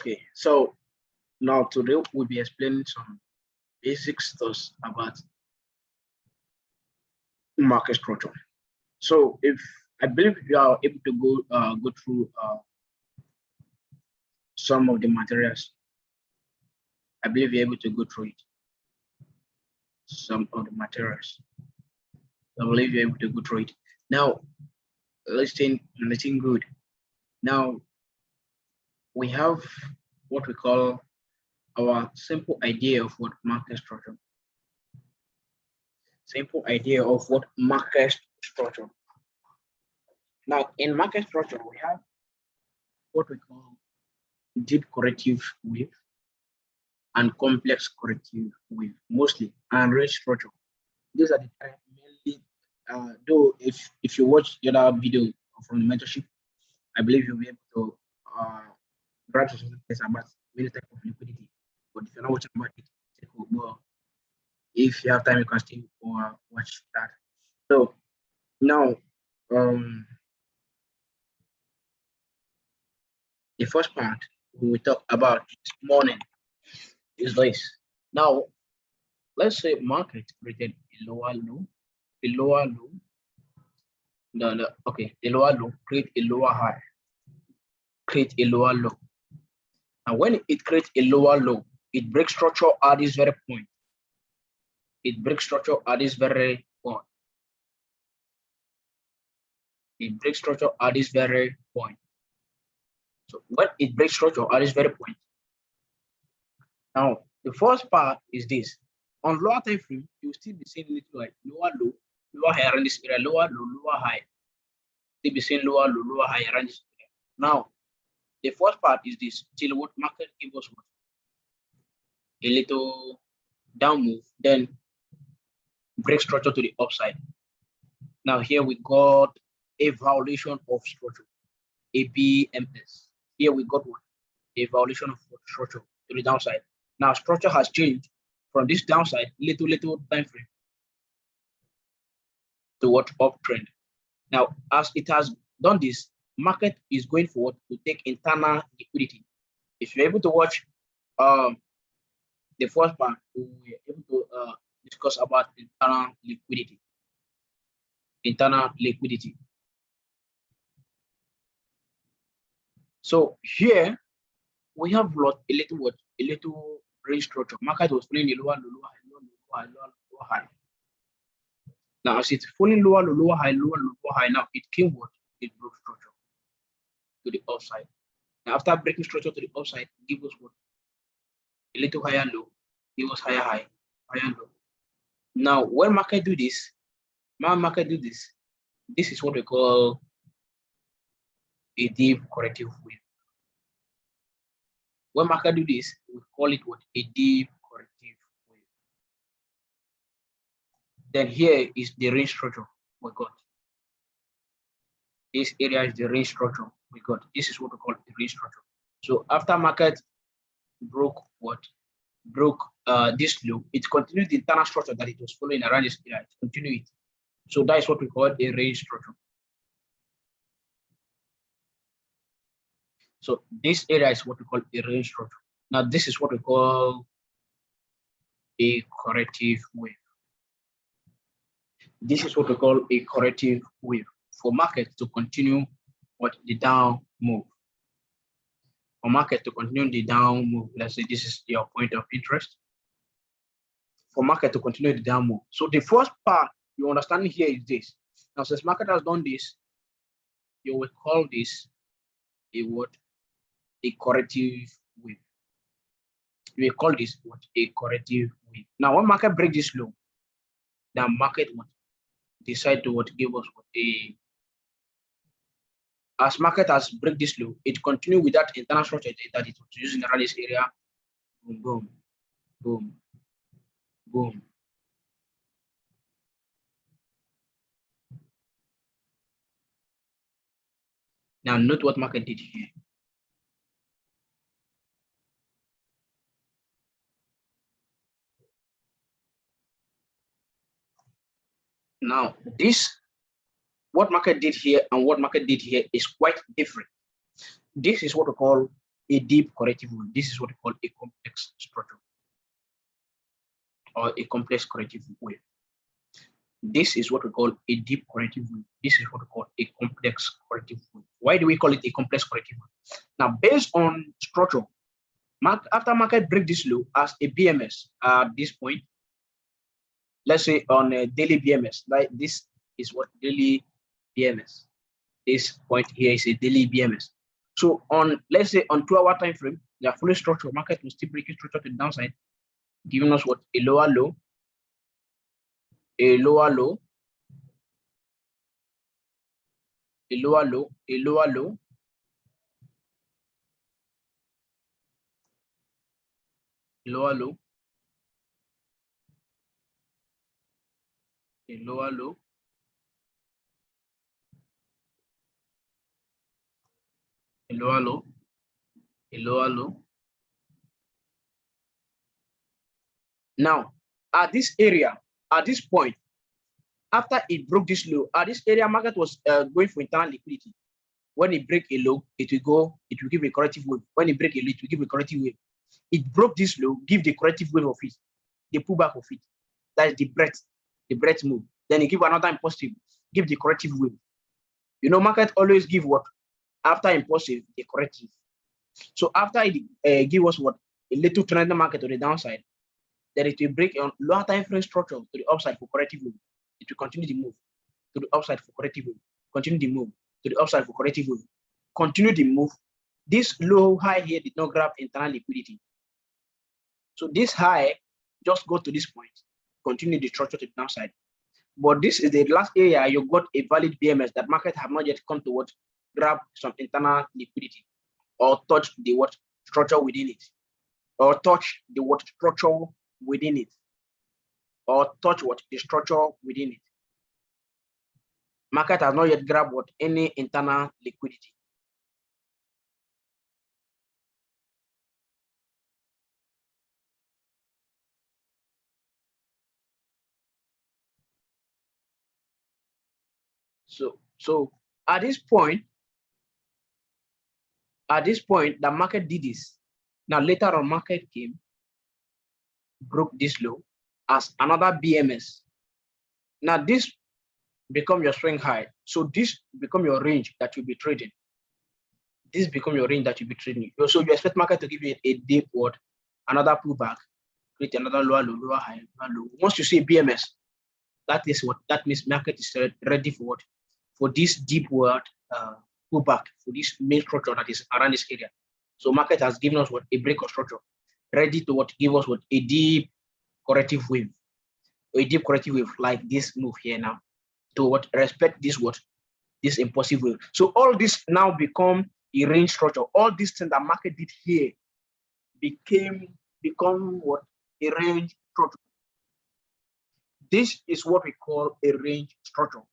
Okay, so now today we'll be explaining some basic stuff about market structure. So if I believe you are able to go through some of the materials, I believe you're able to go through it. Some of the materials, I believe you're able to go through it. Now, listen good. Now we have what we call our simple idea of what market structure. Simple idea of what market structure. Now, in market structure, we have what we call deep corrective wave and complex corrective wave, mostly, and range structure. These are the mainly. Though, if you watch the other video from the mentorship, I believe you'll be able to grab some things about many type of liquidity. But if you're not watching about it, well, if you have time, you can still watch that. So now, the first part we talk about this morning is this. Now, let's say market created a lower low, a lower low. Okay, a lower low create a lower high, create a lower low. And when it creates a lower low, it breaks structure at this very point. It breaks structure at this very point. It breaks structure at this very point. So when it breaks structure at this very point, now the first part is this. On lower time frame, you will still be seeing little like lower low, lower high around this area, lower low, lower high. Still be seeing lower low, lower high around this area. Now, the first part is this till what market gives us what? A little down move, then break structure to the upside. Now here we got a violation of structure, ABMS. Here we got what? A violation of structure to the downside. Now structure has changed from this downside little time frame to what? Uptrend. Now as it has done this, market is going forward to take internal liquidity. If you're able to watch the first part, we were able to discuss about internal liquidity. Internal liquidity. So here we have a little range structure. Market was falling the lower, lower, high, lower, high, lower, high. Now as it's falling lower, lower, high, lower, high. Now it came what? It broke structure to the upside. Now after breaking structure to the upside, give us what? A little higher low, give us higher high, higher low. Now when market do this, this is what we call a deep corrective wave. When market do this, we call it what? A deep corrective wave. Then here is the range structure we got. This area is the range structure we got. This is what we call the range structure. So after market broke what? Broke this low, it continued the internal structure that it was following around this area. It continued it. So that is what we call a range structure. So this area is what we call a range structure. Now this is what we call a corrective wave. This is what we call a corrective wave for market to continue what? The down move. For market to continue the down move, let's say this is your point of interest. For market to continue the down move. So the first part you understand here is this. Now since market has done this, you will call this a what? A corrective wave. We call this what? A corrective wave. Now when market break this low, the market what? Decide to what? Give us what? As market has break this low, it continue with that internal structure that it was using around this area. Boom, boom, boom, boom. Now note what market did here. Now this, what market did here and what market did here is quite different. This is what we call a deep corrective wave. This is what we call a complex structure or a complex corrective wave. This is what we call a deep corrective wave. This is what we call a complex corrective wave. Why do we call it a complex corrective wave? Now, based on structure, after market break this low as a BMS at this point, let's say on a daily BMS, like this is what daily BMS. This point here is a daily BMS. So on, let's say on 2-hour time frame, the fully structured market will still break structure to the downside, giving us what? A lower low, a lower low, a lower low, a lower low, lower low, a lower low, a lower low, a lower low. Now, at this area, at this point, after it broke this low, at this area, market was going for internal liquidity. When it break a low, it will give a corrective wave. When it break a low, it will give a corrective wave. It broke this low, give the corrective wave of it, the pullback of it. That is the breadth move. Then it give another impulsive, give the corrective wave. You know, market always give what? After impulsive, the corrective. So after it give us what? A little trend market to the downside, then it will break on lower time frame structure to the upside for corrective move. It will continue the move to the upside for corrective move. Continue the move to the upside for corrective move. Continue the move. This low high here did not grab internal liquidity. So this high just go to this point, continue the structure to the downside. But this is the last area you got a valid BMS that market have not yet come to what? Grab some internal liquidity or touch the what? Structure within it, or touch the what? Structure within it, or touch what? The structure within it. Market has not yet grabbed what? Any internal liquidity. So at this point, the market did this. Now later on, market came, broke this low as another BMS. Now this become your swing high. So this become your range that you'll be trading. This become your range that you'll be trading. So you expect market to give you a deep word, another pullback, create another lower low, lower high, lower low. Once you see BMS, that is what that means market is ready for what? For this deep word pullback, for this main structure that is around this area. So market has given us what? A break of structure, ready to what? Give us what? A deep corrective wave, a deep corrective wave like this move here now, to what? Respect this what? This impulsive wave. So all this now become a range structure. All these things that market did here become what? A range structure. This is what we call a range structure.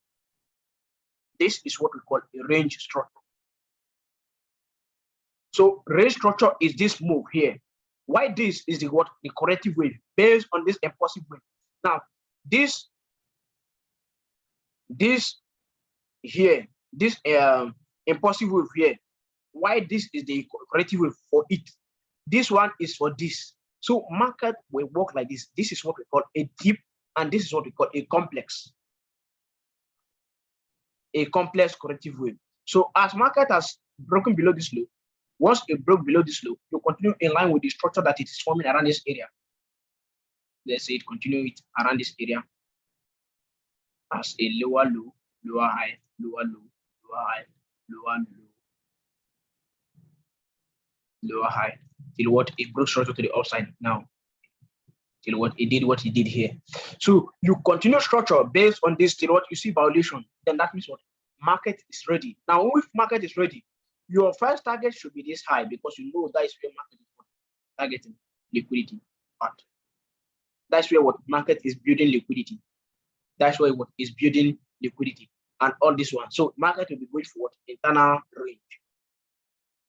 This is what we call a range structure. So range structure is this move here. Why this is the what? The corrective wave based on this impulsive wave. Now this here, this impulsive wave here. Why this is the corrective wave for it? This one is for this. So market will work like this. This is what we call a deep, and this is what we call a complex corrective wave. So as market has broken below this low, once it broke below this low, you continue in line with the structure that it is forming around this area. Let's say it continue it around this area as a lower low, lower high, lower low, lower high, lower low, lower high, till what? It broke structure to the upside now. Till what it did here. So you continue structure based on this till what you see violation, then that means what? Market is ready. Now if market is ready, your first target should be this high, because you know that is where market is targeting liquidity. But that's where what market is building liquidity. That's where what is building liquidity and all this one. So market will be going for what? Internal range.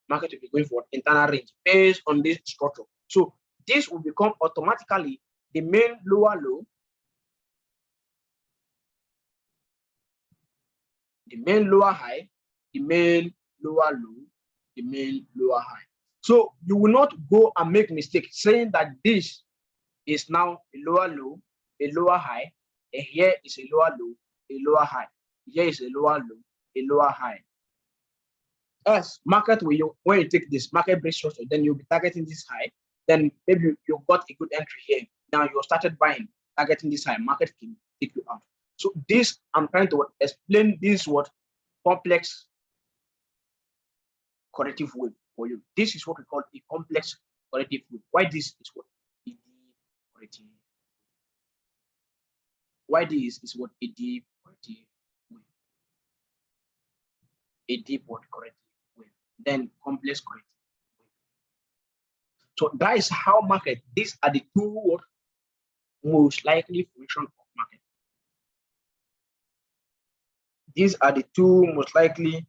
Market will be going for internal range based on this structure. So this will become automatically the main lower low, the main lower high, the main lower low, the main lower high. So you will not go and make mistake saying that this is now a lower low, a lower high, and here is a lower low, a lower high. Here is a lower low, a lower high. As market, when you take this market break structure, then you'll be targeting this high. Then maybe you got a good entry here. Now you started buying, targeting this high. Market can take you out. So this, I'm trying to explain this complex corrective wave for you. This is what we call a complex corrective wave. Why this is what a deep corrective? Why this is what a deep corrective wave? A deep corrective wave. Then complex corrective wave. So that is how market. These are the two most likely function of market. These are the two most likely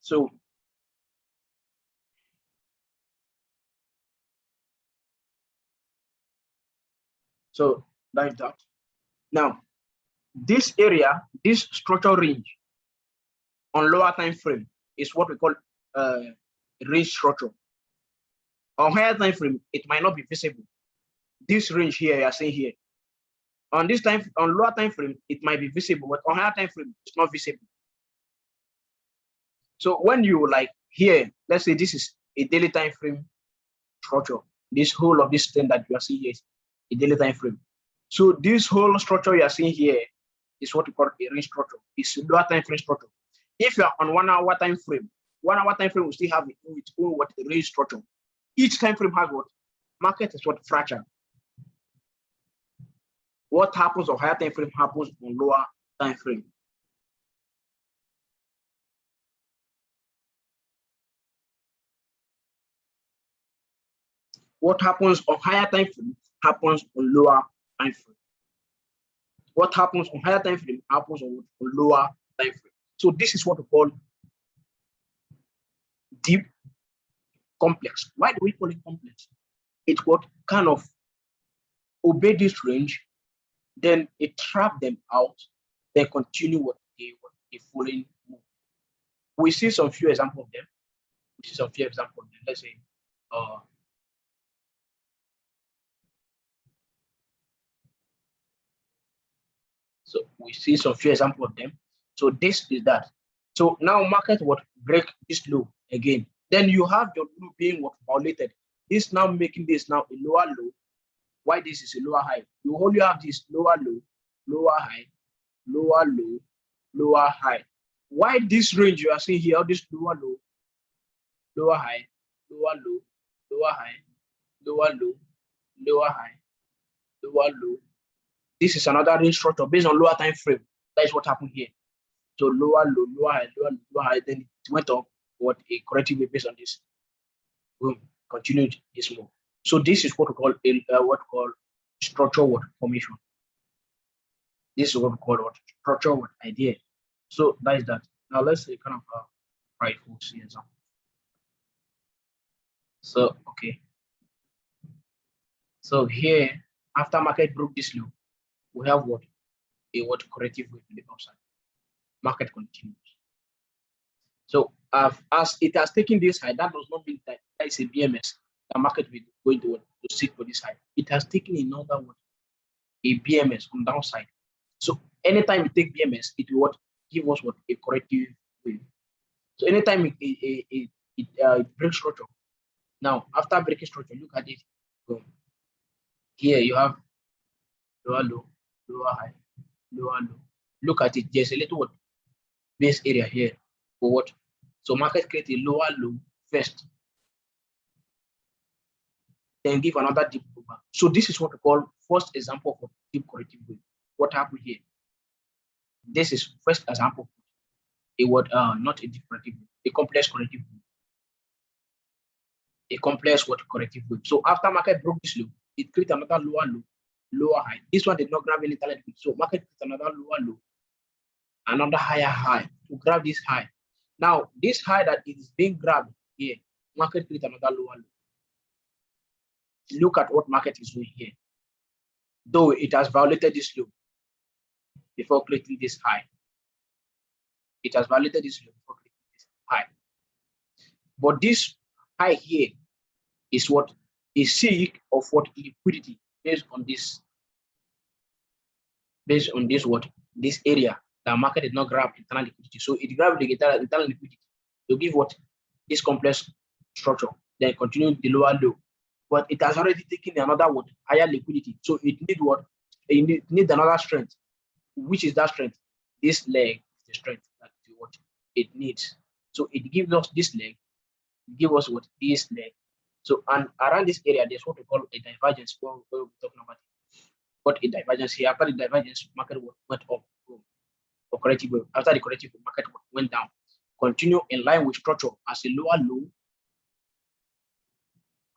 so that's that. Now this area, this structure range on lower time frame is what we call range structure. On higher time frame, it might not be visible. This range here you are seeing here. On this time, on lower time frame, it might be visible, but on higher time frame, it's not visible. So when you like here, let's say this is a daily time frame structure. This whole of this thing that you are seeing here is a daily time frame. So this whole structure you are seeing here is what we call a range structure. It's a lower time frame structure. If you are on 1 hour time frame, 1 hour time frame will still have its own range structure. Each time frame has what? Market is what fracture. What happens on higher time frame happens on lower time frame. What happens on higher time frame happens on lower time frame. What happens on higher time frame happens on lower time frame. So this is what we call deep complex. Why do we call it complex? It what kind of obey this range, then it trap them out, then continue what the following move. We see some few examples of them. Let's say so we see some few examples of them. So this is that. So now market would break this low again. Then you have your low being what violated. This now making this now a lower low. Why this is a lower high? You only have this lower low, lower high, lower low, lower high. Why this range you are seeing here, this lower low, lower high, lower low, lower high, lower low, lower high, lower low. This is another range structure based on lower time frame. That is what happened here. So lower low, lower high, lower high. Then it went up. What a corrective based on this. Boom. Continued this move. So this is what we call structure formation. This is what we call structure idea. So that is that. Now let's say kind of right hooks here. So okay. So here after market broke this low, we have a corrective wave to the upside. Market continues. So as it has taken this high, that does not mean that there is a BMS. The market will going to seek for this high. It has taken another one, a BMS on downside. So anytime you take BMS, it will give us a corrective wave. So anytime it breaks structure. Now after breaking structure, look at it. Here you have lower low, lower high, lower low. Look at it. There's a little base area here for what? So market create a lower low first, then give another deep pullback. So this is what we call first example of deep corrective wave. What happened here? This is first example. Not a deep corrective wave, a complex corrective wave. A complex corrective wave. So after market broke this low, it created another lower low, lower high. This one did not grab any talent. So market created another lower low, another higher high to grab this high. Now this high that is being grabbed here, market created another lower low. look at what market is doing here. Though it has violated this low before creating this high. It has violated this low before creating this high. But this high here is what is seek of what liquidity based on this what this area. The market did not grab internal liquidity, so it grabbed the internal liquidity to give what this complex structure, then continue the lower low. But it has already taken another what higher liquidity, so it need what it need another strength. Which is that strength? This leg is the strength that what it needs. So it gives us this leg, give us what this leg. So and around this area, there's what we call a divergence. Where we're talking about it. But a divergence here. After the divergence, market went up. Or corrective wave. After the corrective wave, market went down. Continue in line with structure as a lower low,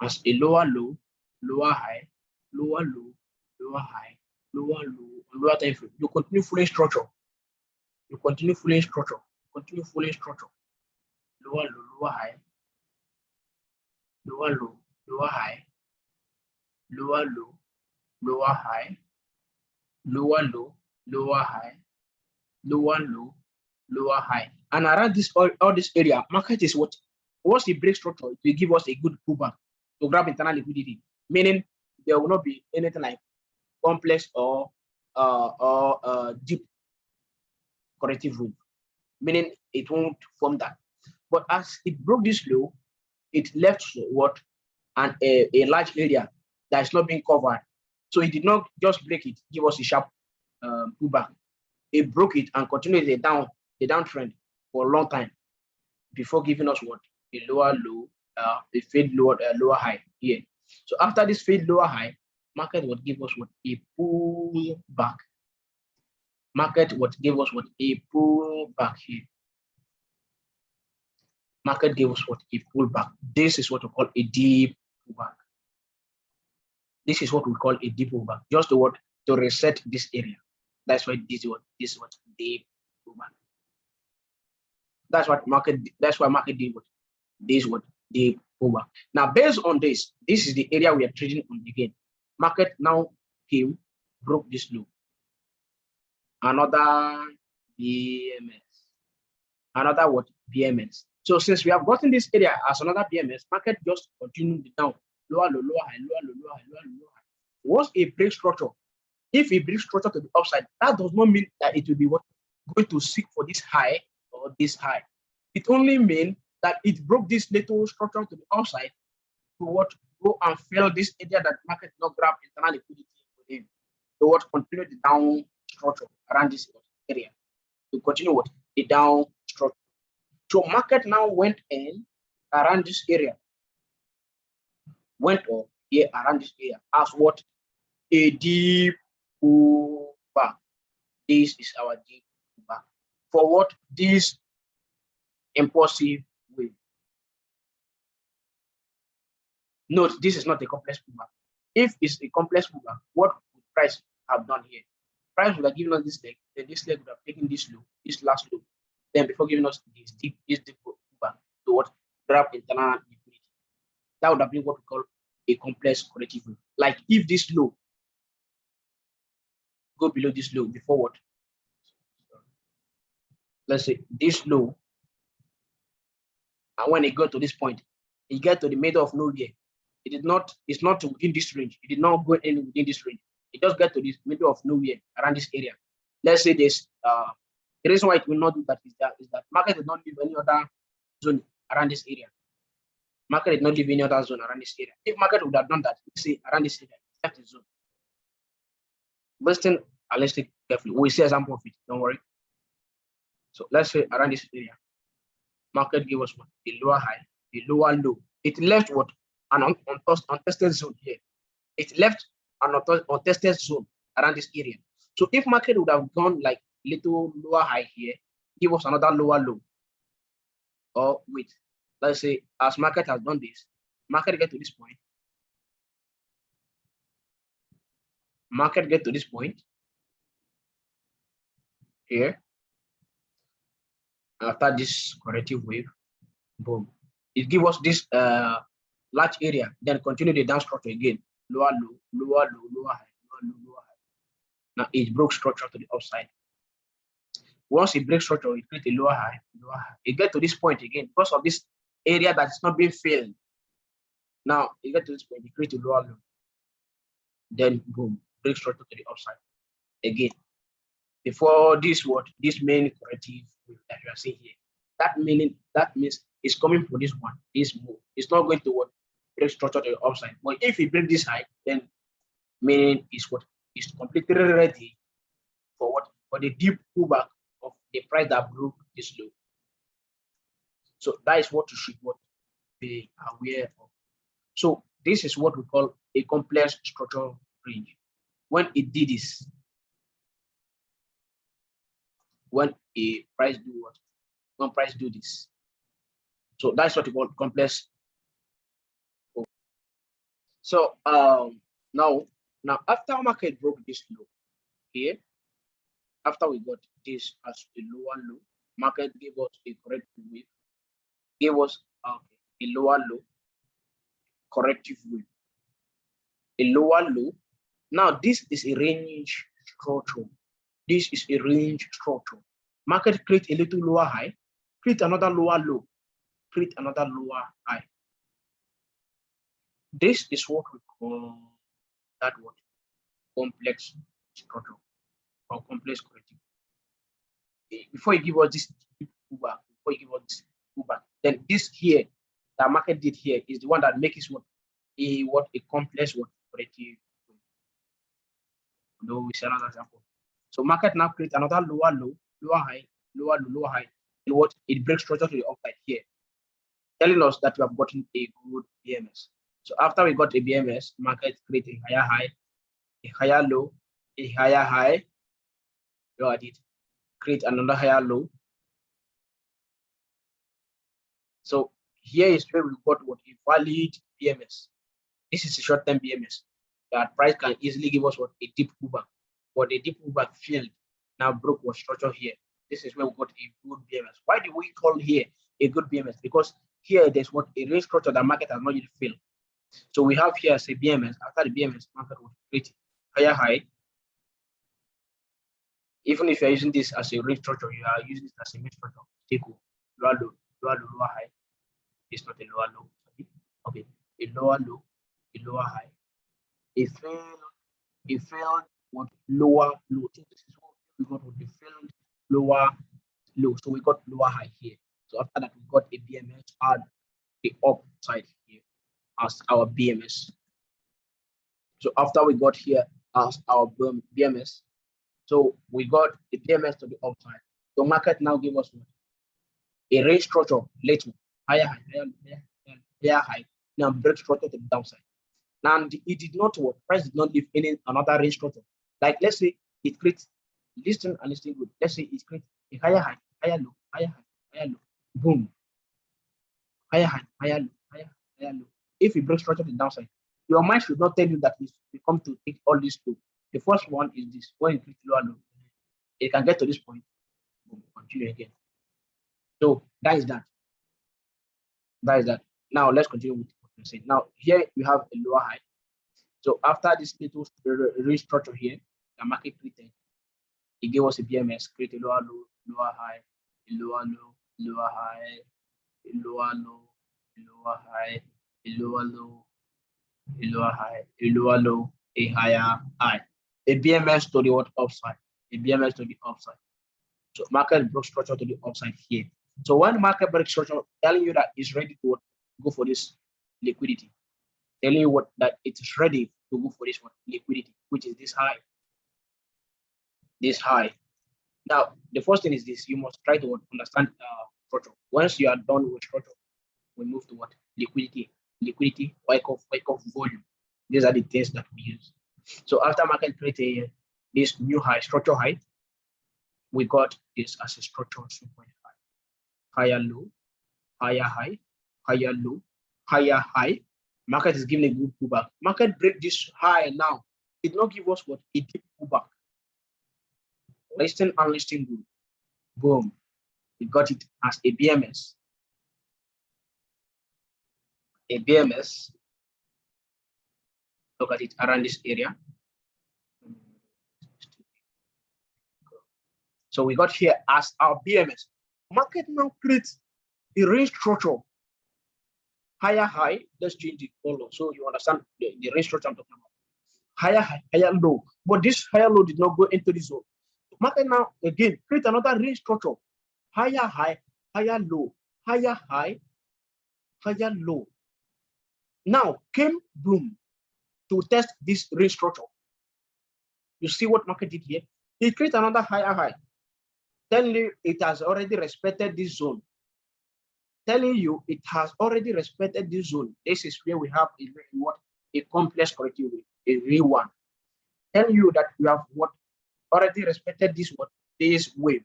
as a lower low, lower high, lower low, lower high, lower low, lower time frame. You continue following structure. You continue following structure. Continue following structure. Lower low, lower high, lower low, lower high, lower low, lower high, lower low, lower high, lower low, lower high. And around this all this area, market is what once it breaks structure, it will give us a good pullback to grab internal liquidity, meaning there will not be anything like complex or deep corrective move, meaning it won't form that. But as it broke this low, it left what and a large area that is not being covered. So it did not just break it, give us a sharp pullback. It broke it and continued the downtrend for a long time before giving us what a lower low, a fade lower lower high here. So after this fade lower high, market would give us what a pull back. Market would give us what a pull back here. Market gave us what a pullback. This is what we call a deep pullback. This is what we call a deep pullback. Just to what to reset this area. That's why this is what deep pullback. That's why market did what this what deep pullback. Now based on this is the area we are trading on again. Market now came, broke this low. Another BMS. Another what BMS. So since we have gotten this area as another BMS, market just continued down, lower low, lower high, lower low, lower high, lower low, lower high. Once it breaks structure, if it breaks structure to the upside, that does not mean that it will be what going to seek for this high or this high. It only means that it broke this little structure to the upside to what go and fill this area that market not grab internal liquidity within. To what continue the down structure around this area. To continue what the down structure. So market now went in around this area, went up here around this area as what a deep pullback. This is our deep pullback. For what this impulsive wave. Note this is not a complex pullback. If it's a complex pullback, what would price have done here? Price would have given us this leg, then this leg would have taken this low, this last low. Then before giving us this deep pullback to what grab internal liquidity. That would have been what we call a complex corrective wave. Like if this low go below this low before what? Let's say this low, and when it got to this point, it get to the middle of nowhere. It's not within this range. It did not go in within this range. It just get to this middle of nowhere around this area. Let's say this the reason why it will not do that is that market did not leave any other zone around this area. Market did not leave any other zone around this area. If market would have done that, let's say around this area, left the zone. Listen, let's take carefully. We see example of it. Don't worry. So let's say around this area, market gave us what? The lower high, the lower low. It left what? An untested zone here. It left an untested zone around this area. So if market would have gone like little lower high here, give us another lower low. Or wait, let's say as market has done this, market get to this point. Market get to this point here. After this corrective wave, boom, it gives us this large area, then continue the down structure again. Lower low, lower low, lower high, lower low, lower high. Now it broke structure to the upside. Once it breaks structure, it creates a lower high, lower high. It get to this point again because of this area that is not being filled. Now it get to this point, it creates a lower low. Then boom, break structure to the upside again. Before this main corrective that you are seeing here, that means it's coming for this one, this move. It's not going to break structure to the upside. But if it break this high, then meaning is completely ready for the deep pullback of the price that broke this low. So that is what you should be aware of. So this is what we call a complex structural range. When it did this, when a price do what? When price do this. So that's what we call complex. So now after market broke this low here, after we got this as a lower low, market gave us a corrective wave, gave us a lower low, corrective wave, a lower low. Now this is a range structure. This is a range structure. Market create a little lower high, create another lower low, create another lower high. This is what we call that word, complex structure or complex corrective. Before you give us this pullback, then this here, the market did here is the one that makes a complex corrective. No, we see another example. So market now creates another lower low, lower high, lower low, lower high. And it breaks structure to the upside here, telling us that we have gotten a good BMS. So after we got a BMS, market create a higher high, a higher low, a higher high. Look at it. Create another higher low. So here is where we got a valid BMS. This is a short-term BMS. That price can easily give us a deep pullback. But the deep pullback failed. Now broke structure here. This is where we got a good BMS. Why do we call here a good BMS? Because here there's a range structure that market has not yet filled. So we have here as a BMS. After the BMS, market will create higher high. Even if you're using this as a range structure, you are using this as a mid structure. Take lower low, lower high. It's not a lower low. Okay, a lower low, a lower high. It failed with lower low. So this is what we got with the failed lower low. So we got lower high here. So after that, we got a BMS at the upside here as our BMS. So after we got here as our BMS, so we got the BMS to the upside. The market now give us a range structure later, higher high, now break structure to the downside. And it did not work. Price did not leave any another range structure. Like let's say it creates listing and listing group. Let's say it creates a higher high, higher low, higher high, higher low, boom, higher high, higher low, higher low. If it breaks structure to the downside, your mind should not tell you that we come to take all these two. The first one is this: when you click lower low, it can get to this point, boom, continue again. So that is that. That is that. Now let's continue with what we're saying. Now here we have a lower high. So after this little restructure here, the market created, it gave us a BMS, create a lower low, lower high, a lower low, lower high, a lower low, a lower high, a lower low, a lower high, a lower low, a higher high. A BMS to the upside, a BMS to the upside. So market broke structure to the upside here. So when market breaks structure, telling you that it's ready to go for this liquidity, telling you that it's ready to go for this liquidity, which is this high. This high. Now the first thing is this: you must try to understand structure. Once you are done with structure, we move to what? Liquidity. Liquidity, wake off volume. These are the things that we use. So after market created this new high, structure high, we got this as a structure 2.5. Higher low, higher high, higher low, higher high. Market is giving a good pullback. Market break this high now. It did not give us what? A deep pullback. Listing and listing good. Boom. We got it as a BMS. a BMS. Look at it around this area. So we got here as our BMS. Market now creates a range structure. Higher high, let's change the color so you understand the range structure I'm talking about. Higher high, higher low. But this higher low did not go into the zone. Market now again create another range structure. Higher high, higher low, higher high, higher low. Now came boom to test this range structure. You see what market did here? It create another higher high. Telling you it has already respected this zone. Telling you it has already respected this zone. This is where we have a complex corrective wave, a real one. Telling you that we have already respected this wave.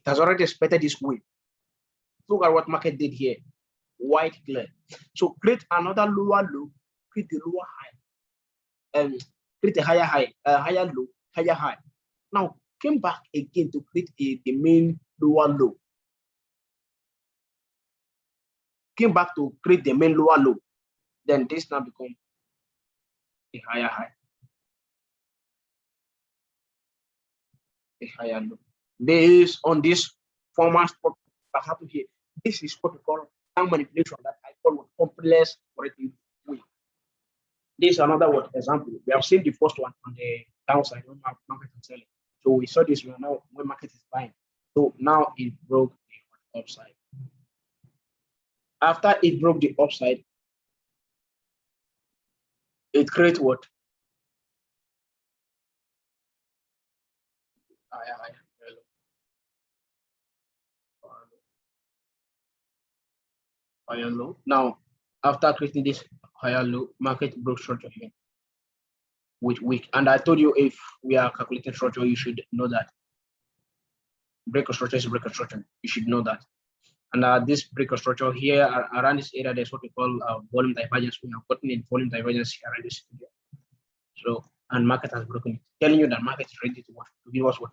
It has already respected this wave. Look at what market did here. White clear. So create another lower low, create a lower high, and create a higher high, higher low, higher high. Now came back again to create the main lower low. Came back to create the main lower low. Then this now becomes a higher high. A higher low. Based on this format that happened here, this is what we call time manipulation that I call complex corrective wave. This is another example. We have seen the first one on the downside when market is selling. So we saw this one now when market is buying. So now it broke the upside. After it broke the upside, it creates what? Higher low. Now, after creating this higher low, market broke structure here with weak. And I told you if we are calculating structure, you should know that. Break structure is break structure. You should know that. And this break structure here around this area, there's what we call volume divergence. We have gotten in volume divergence here around this area. So, and market has broken it, telling you that market is ready to give us what?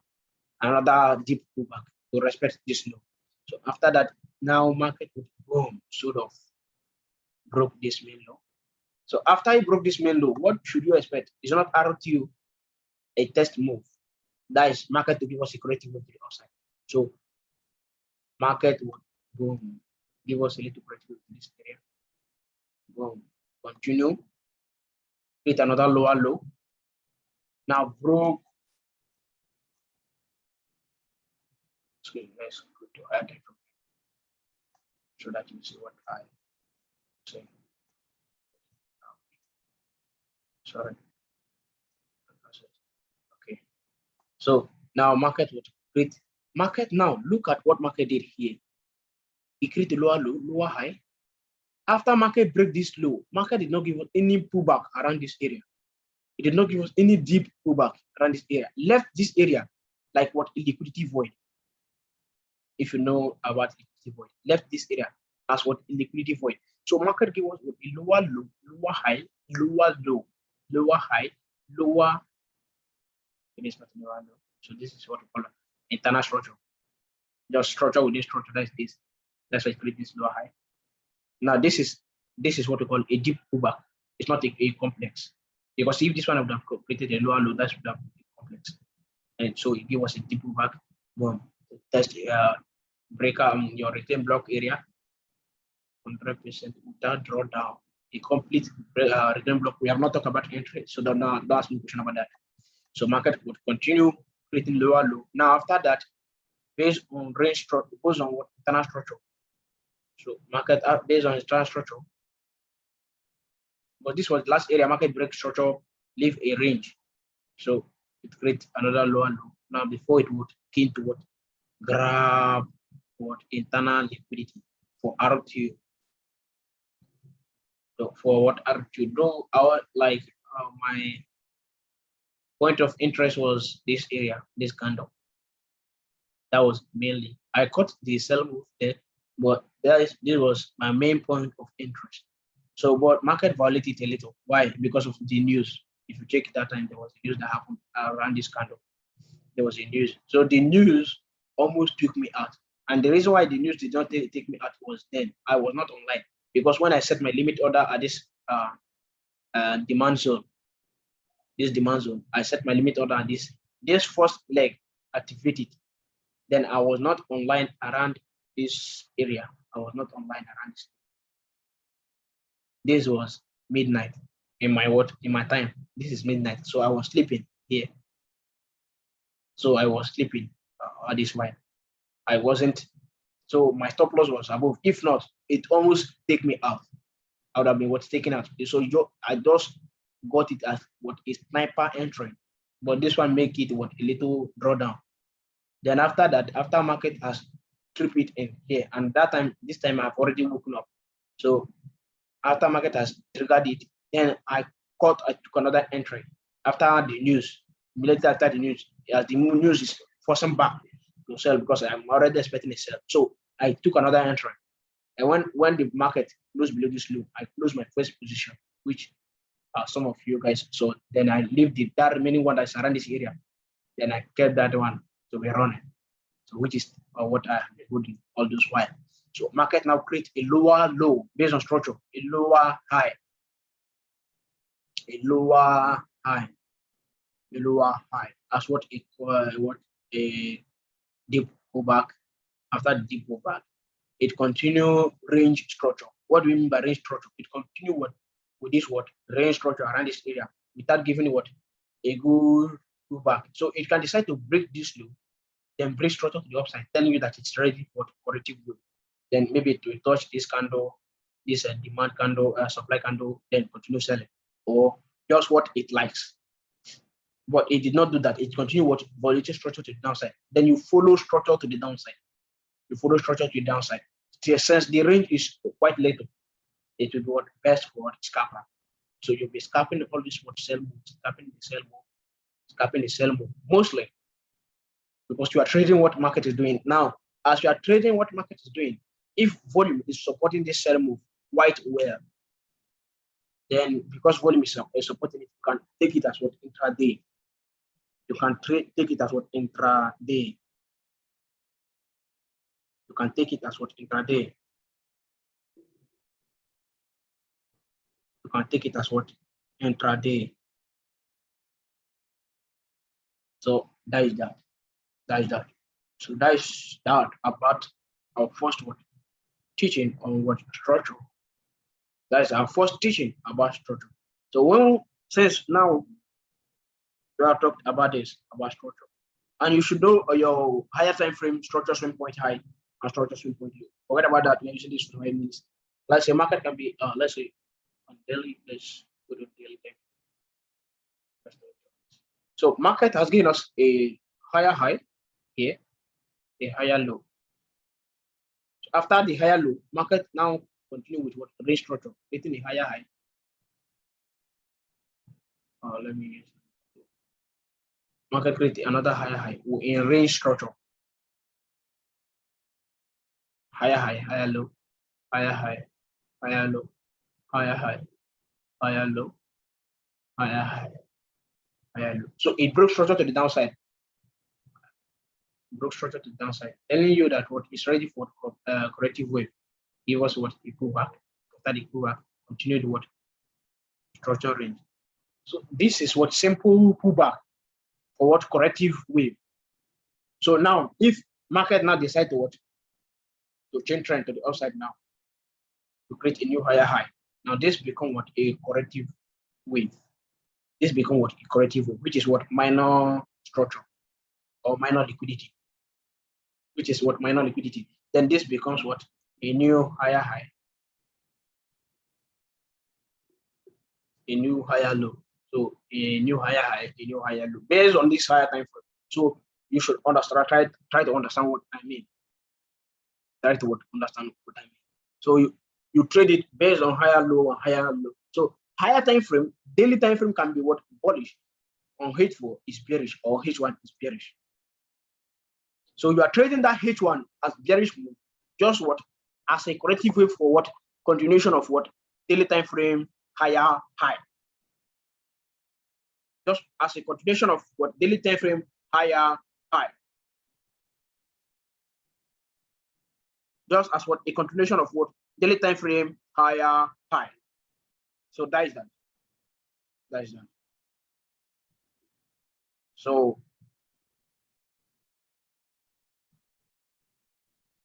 Another deep pullback to respect this low. So after that, now market would boom, sort of broke this main low. So after it broke this main low, what should you expect? It's not RTU, a test move. That is market to give us a corrective move to the upside. So market would boom, give us a little corrective move to this area. Boom, continue, hit another lower low. Now broke. Okay, let's go to higher time frame so that you see what I say. Sorry. Okay. So now market would create. Market now, look at what market did here. It created a lower low, lower high. After market break this low, market did not give us any pullback around this area. It did not give us any deep pullback around this area. Left this area like what? A liquidity void. If you know about liquidity void, left this area as what? A liquidity void. So market gave us a lower low, lower high, lower low, lower high, lower. It is not lower low. So this is what we call internal structure. Just structure within structure. That's this. That's why it creates this lower high. Now this is what we call a deep pullback. It's not a complex, because if this one would have created a lower low, that would have been complex. And so it gives us a deep pullback. Boom. Test breaker your return block area 100% without drawdown. A complete return block. We have not talked about entry, so don't ask me a question about that. So market would continue creating lower low. Now after that, based on range structure, goes on what? Internal structure. So market based on internal structure. But this was last area, market break structure, leave a range. So it creates another lower low. Now before it would gain to what? Grab what? Internal liquidity for RTU. So for what RTU do, our my point of interest was this area, this candle. That was mainly, I caught the sell move there, but this was my main point of interest. So, but market volatility a little. Why? Because of the news. If you check that time, there was a news that happened around this candle. There was a news. So the news almost took me out. And the reason why the news did not take me out was then I was not online. because when I set my limit order at this demand zone, I set my limit order at this first leg activated, then I was not online around this area. I was not online around this. This was midnight in my time. This is midnight, so I was sleeping here. So I was sleeping at this point. I wasn't. So my stop loss was above. If not, it almost take me out. I would have been taken out. So I just got it as what is sniper entering, but this one make it a little drawdown. Then after that, after market has tripped it in here, and this time I've already woken up. So after market has triggered it, then I took another entry after the news. Immediately after the news, as the news is forcing back to sell because I'm already expecting a sell. So I took another entry. And when the market closed below this low, I closed my first position, which some of you guys saw. Then I leave that remaining one that's around this area. Then I kept that one to be running. So which is what I have been holding all those while. So market now creates a lower low based on structure, a lower high, a lower high, a lower high. That's what a deep pullback. After the deep pullback, it continue range structure. What do we mean by range structure? It continue with this range structure around this area without giving a good pullback. So it can decide to break this low, then break structure to the upside, telling you that it's ready for corrective move. Then maybe it will touch this candle, this demand candle, supply candle, then continue selling, or just what it likes. But it did not do that. It continued volatility structure to the downside. Then you follow structure to the downside. You follow structure to the downside. Since the range is quite little, it will be best for scalper. So you'll be scalping all this sell move, scalping the sell move, scalping the sell move, mostly because you are trading what market is doing. Now, as you are trading what market is doing, if volume is supporting this sell move quite well, then because volume is supporting it, you can take it as what intraday. You can take it as what intraday. You can take it as what intraday. You can take it as what intraday. So that is that. That is that. So that is that about our first teaching on what structure. That is our first teaching about structure. So since now we have talked about this, about structure, and you should know your higher time frame structure swing point high and structure swing point low. Forget about that. When you see this, what it means. Let's say market can be, let's say on daily, let's put on daily time. So market has given us a higher high here, a higher low. So after the higher low, market now continue with what range structure, getting a higher high. Let me market create another higher high in range structure. Higher high, higher low, higher high, higher low, higher high, higher low, higher high, higher low. So it broke structure to the downside. Broke structure to the downside, telling you that what is ready for corrective wave. Give us what the pullback. After the pullback, continue to what structure range. So this is what simple pullback for what corrective wave. So now, if market now decide to change trend to the upside now, to create a new higher high. Now this become what a corrective wave. This become what a corrective wave, which is what minor structure or minor liquidity, which is what minor liquidity. Then this becomes what a new higher high, a new higher low. So a new higher high, a new higher low, based on this higher time frame. So you should understand, try to understand what I mean. Try to understand what I mean. So you trade it based on higher low and higher low. So higher time frame, daily time frame can be what bullish, on H4 is bearish, or H1 is bearish. So you are trading that H1 as bearish move, just what as a corrective wave for what continuation of what daily time frame higher high. Just as a continuation of what daily time frame higher high. Just as what a continuation of what daily time frame higher pi. So that is that. That is that. So